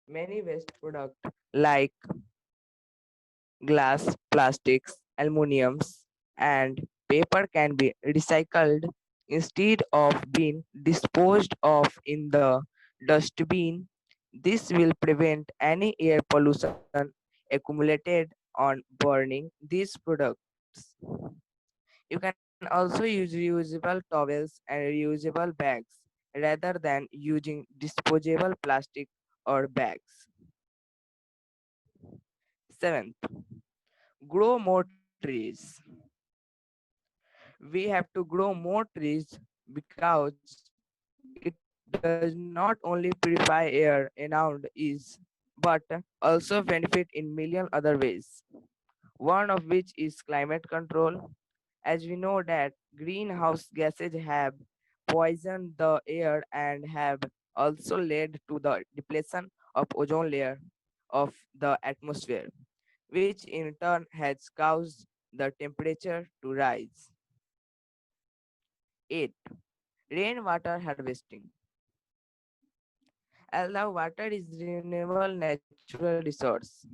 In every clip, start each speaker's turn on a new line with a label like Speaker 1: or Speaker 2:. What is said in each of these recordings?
Speaker 1: Many waste products like glass, plastics, aluminiums, and paper can be recycled instead of being disposed of in the dustbin. This will prevent any air pollution accumulated on burning these products. You can also use reusable towels and reusable bags rather than using disposable plastic or bags. Seventh, grow more trees. We have to grow more trees because it does not only purify air around is but also benefit in million other ways. One of which is climate control. As we know that greenhouse gases have poisoned the air and have also led to the depletion of ozone layer of the atmosphere, which in turn has caused the temperature to rise. 8. Rainwater harvesting. Although water is renewable natural resource,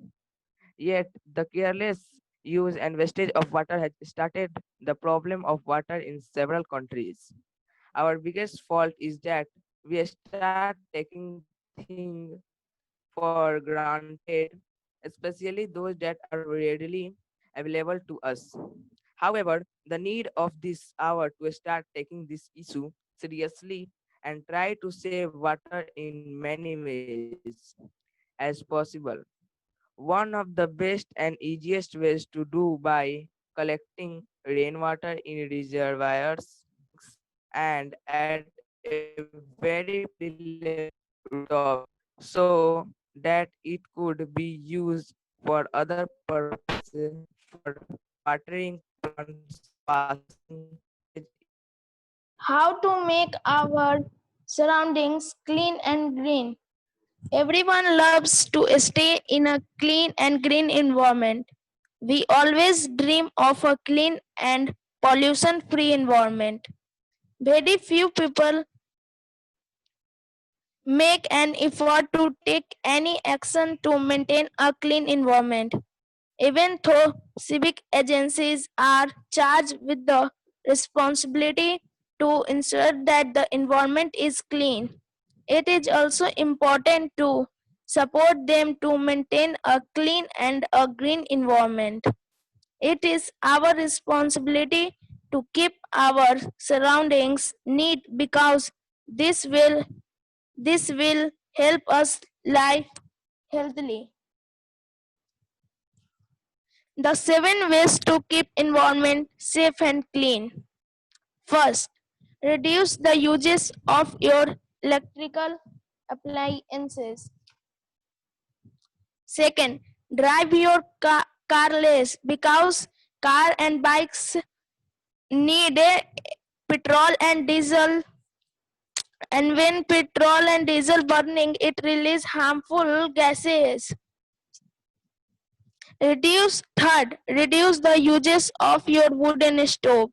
Speaker 1: yet the careless use and wastage of water has started the problem of water in several countries. Our biggest fault is that we start taking things for granted, especially those that are readily available to us. However, the need of this hour to start taking this issue seriously and try to save water in many ways as possible. One of the best and easiest ways to do by collecting rainwater in reservoirs, tanks, and at a very plenty level rooftop so that it could be used for other purposes for watering plants, passing
Speaker 2: How to make our surroundings clean and green. Everyone loves to stay in a clean and green environment. We always dream of a clean and pollution free environment. Very few people make an effort to take any action to maintain a clean environment. Even though civic agencies are charged with the responsibility to ensure that the environment is clean, it is also important to support them to maintain a clean and a green environment. It is our responsibility to keep our surroundings neat because this will this will help us live healthily. The 7 ways to keep environment safe and clean. First, reduce the uses of your electrical appliances. Second, drive your car less because car and bikes need a petrol and diesel, and when petrol and diesel burning it release harmful gases. Reduce the uses of your wooden stove.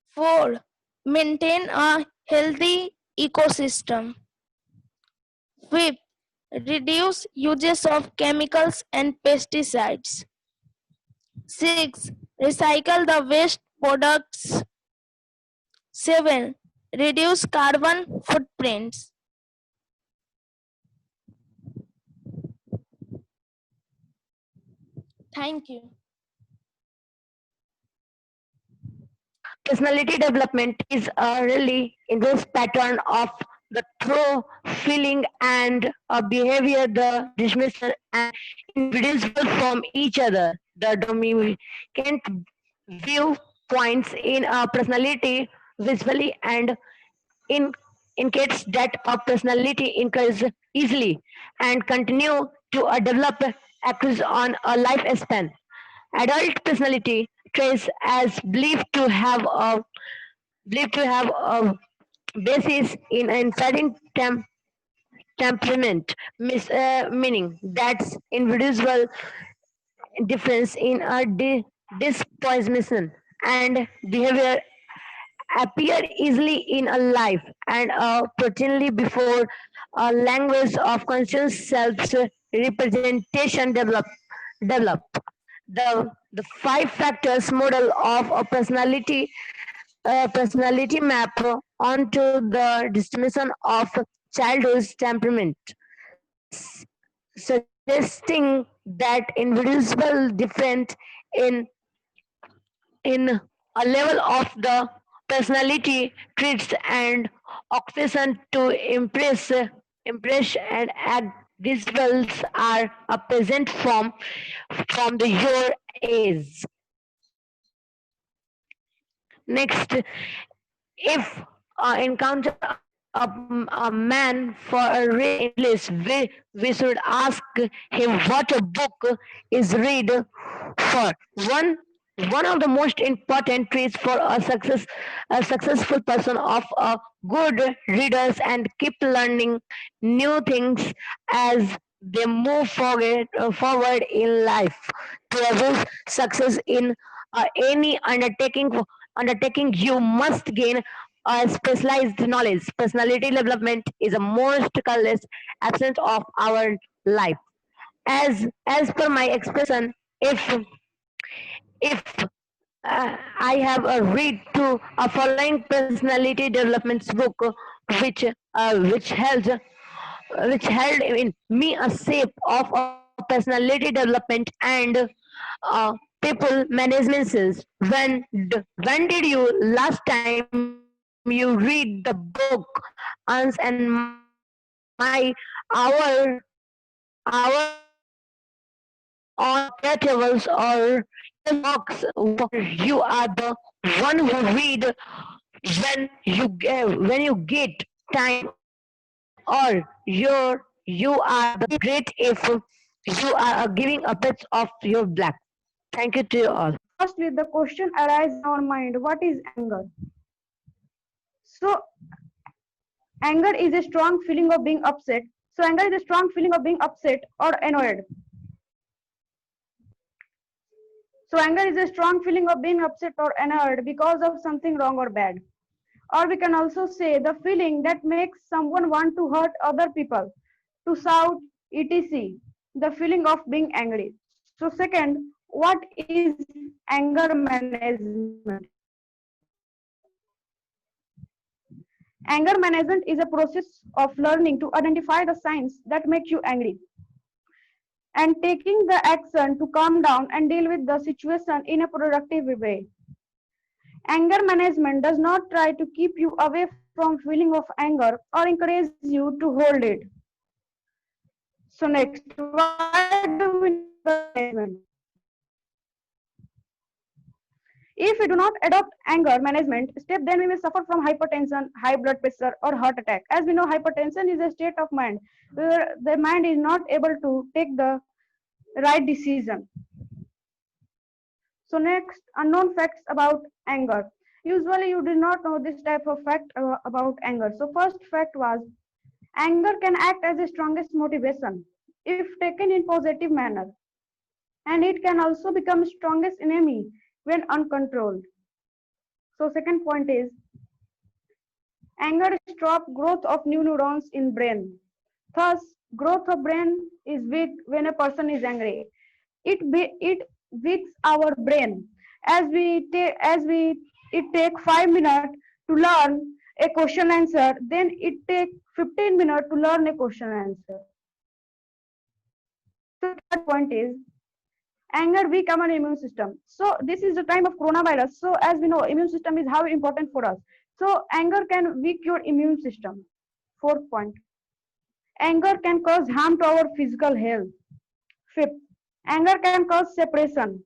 Speaker 2: 4. Maintain a healthy ecosystem. 5th, reduce uses of chemicals and pesticides. 6. Recycle the waste products. 7. Reduce carbon footprints. Thank you.
Speaker 3: Personality development is a really inverse pattern of the through feeling and a behavior the dismissal and individual from each other. The dominant viewpoints in a personality visually and in indicates that a personality increases easily and continue to develop across on a lifespan. Adult personality traits as believed to have a basis in a certain temperament, meaning that's individual difference in a disposition and behavior appear easily in a life and routinely before a language of conscious self-representation develop. The five factors model of a personality map onto the distribution of childhood temperament, suggesting that individuals different in in a level of the personality traits and occasion to impress and act. These roles are a present from the your age. Next, if encounter a man for a read English, we should ask him what a book is read for. One of the most important traits for a successful person of a good readers and keep learning new things as they move forward in life. To achieve success in any undertaking, you must gain specialized knowledge. Personality development is a most careless absence of our life. As per my expression, if I have read to a following personality development book, which which held in me a shape of a personality development and people management skills. When did you last time you read the book Ans and My Our Our on caregivers or walks where you are the one who read when you get time, or you are the great if you are giving a bit of your black. Thank you to you all.
Speaker 4: Firstly, the question arises in our mind, what is anger? So, anger is a strong feeling of being upset. So, anger is a strong feeling of being upset or annoyed. So, anger is a strong feeling of being upset or annoyed because of something wrong or bad. Or we can also say the feeling that makes someone want to hurt other people, to shout, etc. The feeling of being angry. So, second, what is anger management? Anger management is a process of learning to identify the signs that make you angry and taking the action to calm down and deal with the situation in a productive way. Anger management does not try to keep you away from feeling of anger or encourage you to hold it. So next, why do we need anger management? If we do not adopt anger management step, then we may suffer from hypertension, high blood pressure, or heart attack. As we know, hypertension is a state of mind where the mind is not able to take the right decision. So next, unknown facts about anger. Usually you do not know this type of fact about anger. So first fact was, anger can act as the strongest motivation if taken in positive manner. And it can also become strongest enemy when uncontrolled. So second point is, anger stops growth of new neurons in brain. Thus, growth of brain is weak when a person is angry. It weaks our brain. It take 5 minutes to learn a question answer, then it take 15 minutes to learn a question answer. So third point is, anger weak our immune system. So this is the time of coronavirus. So as we know, immune system is how important for us. So anger can weak your immune system. Fourth point, anger can cause harm to our physical health. Fifth, anger can cause separation.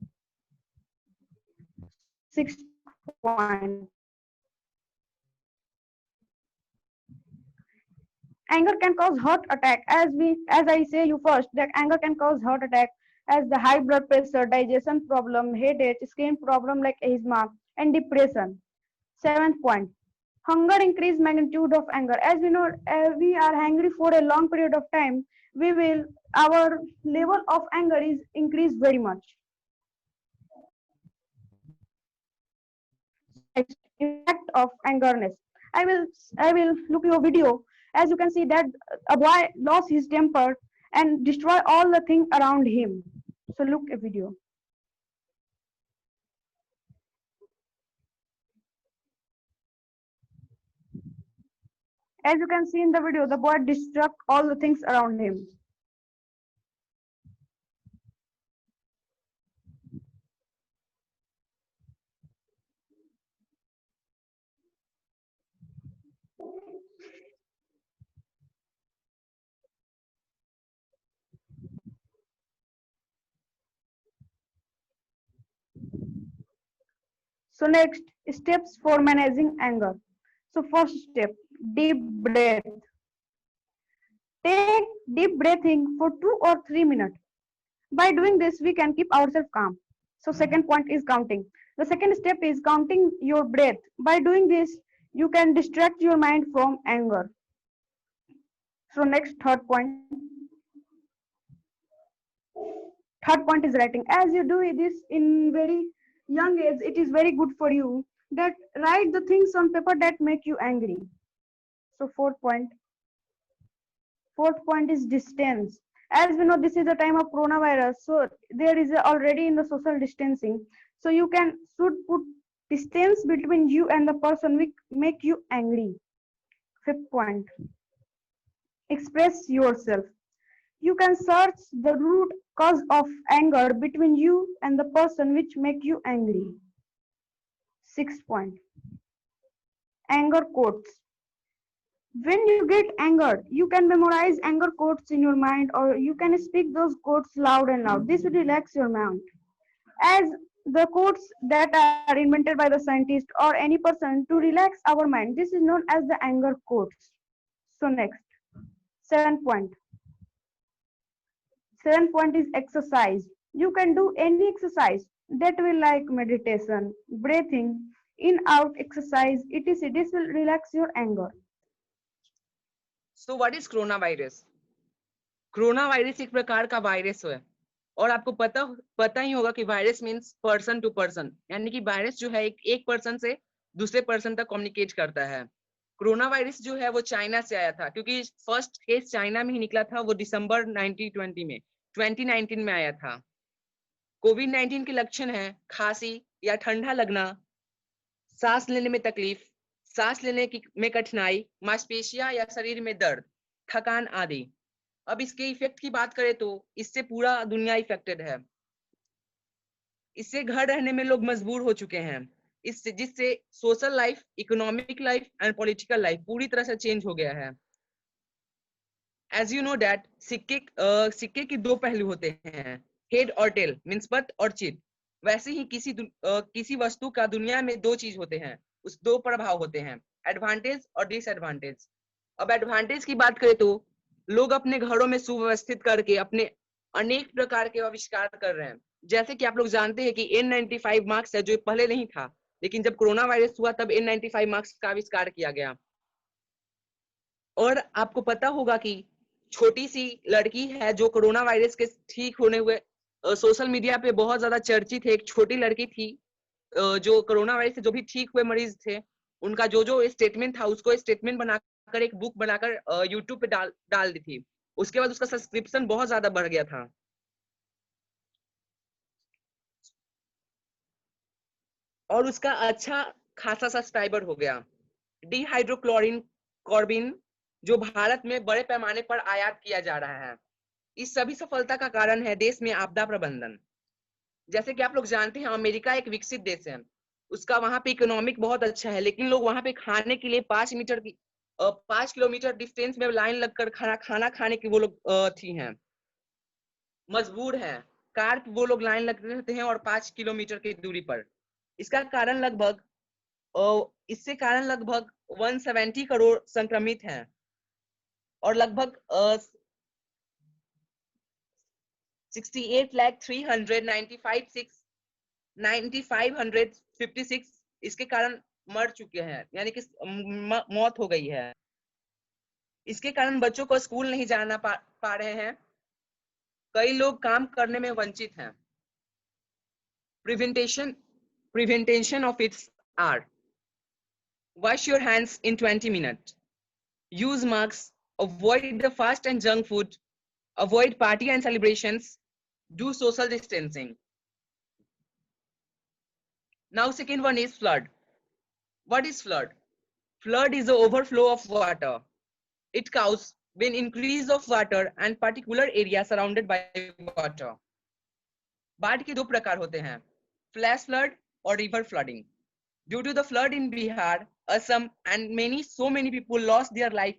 Speaker 4: Sixth point, anger can cause heart attack. As I say you first, that anger can cause heart attack as the high blood pressure, digestion problem, headache, skin problem like asthma, and depression. Seventh point, hunger increase magnitude of anger. As we know, we are hungry for a long period of time, our level of anger is increased very much. Next, impact of angerness. I will look your video As you can see that a boy lost his temper and destroy all the things around him. So look a video. As you can see in the video, the boy destroyed all the things around him. So next, steps for managing anger. So first step, deep breath. Take deep breathing for 2 or 3 minutes. By doing this, we can keep ourselves calm. So second point is counting. The second step is counting your breath. By doing this, you can distract your mind from anger. So next, third point. Third point is writing. As you do this in very young age, it is very good for you that write the things on paper that make you angry. So fourth point is distance. As we know, this is the time of coronavirus, so there is already in the social distancing. So you should put distance between you and the person which make you angry. Fifth point, express yourself. You can search the root cause of anger between you and the person which make you angry. Sixth point, anger quotes. When you get angered, you can memorize anger quotes in your mind, or you can speak those quotes loud and loud. This will relax your mind. As the quotes that are invented by the scientist or any person to relax our mind, this is known as the anger quotes. So next, seventh point is exercise. You can do any exercise that will like meditation, breathing, in out exercise, etc. This will relax your anger.
Speaker 1: So what is coronavirus? Coronavirus एक प्रकार का virus है और आपको पता ही होगा कि virus means person to person, यानी कि वायरस जो है एक पर्सन से दूसरे पर्सन तक कम्युनिकेट करता है। कोरोना वायरस जो है वो चाइना से आया था, क्योंकि फर्स्ट केस चाइना में ही निकला था, वो दिसंबर 2019 में आया था। कोविड-19 के लक्षण है खांसी या ठंडा लगना, सांस लेने में तकलीफ, सांस लेने में कठिनाई, मांसपेशियां या शरीर में दर्द, थकान आदि। अब इसके इफेक्ट की बात करें तो इससे पूरा दुनिया इफेक्टेड है। इससे घर रहने में लोग मजबूर हो चुके हैं, जिससे social life, economic life and political life पूरी तरह से चेंज हो गया है। एज यू नो दैट सिक्के के दो पहलू होते हैं, हेड और टेल, मीन्स बट और चिट। वैसे ही किसी वस्तु का दुनिया में दो चीज होते हैं, उस दो प्रभाव होते हैं, एडवांटेज और डिसएडवांटेज। अब एडवांटेज की बात करें तो लोग अपने घरों में सुव्यवस्थित करके अपने अनेक प्रकार के आविष्कार कर रहे हैं। जैसे कि आप लोग जानते हैं कि N95 मास्क है, जो पहले नहीं था, लेकिन जब कोरोना वायरस हुआ तब N95 मास्क का आविष्कार किया गया। और आपको पता होगा कि छोटी सी लड़की है जो कोरोना वायरस के ठीक होने हुए सोशल मीडिया पे बहुत ज्यादा चर्चित है। एक छोटी लड़की थी जो कोरोना वायरस से जो भी ठीक हुए मरीज थे, उनका जो स्टेटमेंट था, उसको स्टेटमेंट बनाकर एक बुक बनाकर यूट्यूब पे डाल दी थी। उसके बाद उसका सब्सक्रिप्शन बहुत ज्यादा बढ़ गया था। और उसका अच्छा खासा सब्सक्राइबर हो गया। डिहाइड्रोक्लोरिन कार्बिन जो भारत में बड़े पैमाने पर आयात किया जा रहा है। इस सभी सफलता का कारण है देश में आपदा प्रबंधन। जैसे कि आप लोग जानते हैं, अमेरिका एक विकसित देश है, उसका वहां पे इकोनॉमिक बहुत अच्छा है, लेकिन लोग वहां पे खाने के लिए 5 किलोमीटर डिस्टेंस में लाइन लगकर खाना खाने की वो लोग थी हैं, मजबूर हैं। कार वो लोग लाइन लगते रहते हैं और 5 किलोमीटर की दूरी पर। इसका कारण लगभग 170 करोड़ संक्रमित हैं और लगभग 68,395,696 इसके कारण मर चुके हैं, यानी कि मौत हो गई है। इसके कारण बच्चों को स्कूल नहीं जाना पा रहे हैं, कई लोग काम करने में वंचित हैं। Prevention of its are: wash your hands in 20 minutes,
Speaker 5: use masks, avoid the fast and junk food, avoid party and celebrations, do social distancing. Now second one is flood. What is flood? Flood is the overflow of water. It causes when increase of water and particular area surrounded by water. बाढ़ के दो प्रकार होते हैं, flash flood or river flooding. Due to the flood in Bihar, Assam, and so many people lost their lives,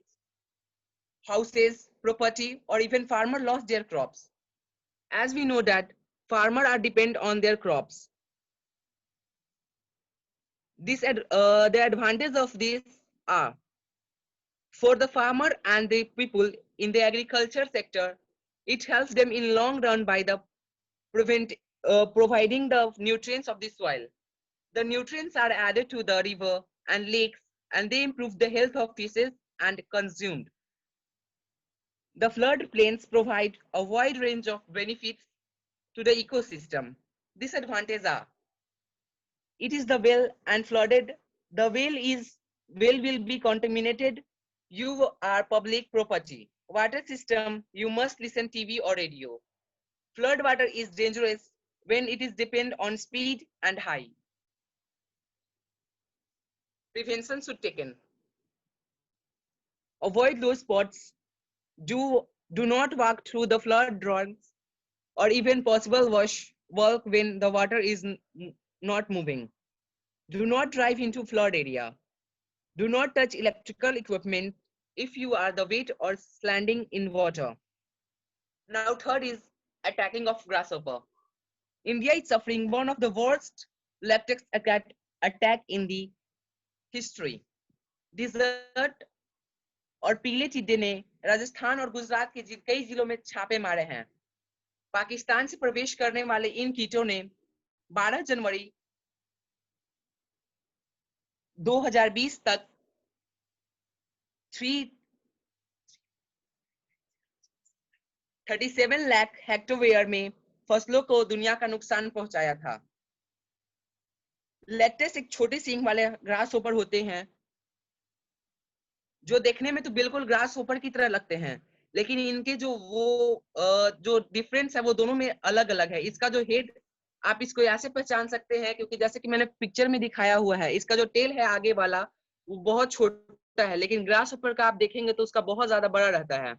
Speaker 5: houses, property, or even farmers lost their crops. As we know that farmers are dependent on their crops. The advantage of this are for the farmer and the people in the agriculture sector, it helps them in long run by the providing the nutrients of the soil. The nutrients are added to the river and lakes, and they improve the health of fishes and consumed. The flood plains provide a wide range of benefits to the ecosystem. Disadvantages are, it is the well and flooded, the well will be contaminated, you are public property. Water system, you must listen TV or radio. Flood water is dangerous when it is depend on speed and high. Prevention should taken. Avoid those spots. Do not walk through the flood zones or even possible walk when the water is not moving. Do not drive into flood area. Do not touch electrical equipment if you are the weight or standing in water. Now third is attacking of grasshopper. India is suffering one of the worst latex attack in the history. Desert और पीले टिड्डे ने राजस्थान और गुजरात के कई जिलों में छापे मारे हैं. पाकिस्तान से प्रवेश करने वाले इन कीटों ने 12 जनवरी 2020 तक 37 लाख हेक्टेयर में फसलों को दुनिया का नुकसान पहुंचाया था. लेटेक्स एक छोटे सींग वाले ग्रास होपर होते हैं जो देखने में तो बिल्कुल ग्रास होपर की तरह लगते हैं, लेकिन इनके जो डिफरेंस है वो दोनों में अलग अलग है. इसका जो हेड आप इसको ऐसे पहचान सकते हैं क्योंकि जैसे कि मैंने पिक्चर में दिखाया हुआ है, इसका जो टेल है आगे वाला वो बहुत छोटा है, लेकिन ग्रास होपर का आप देखेंगे तो उसका बहुत ज्यादा बड़ा रहता है.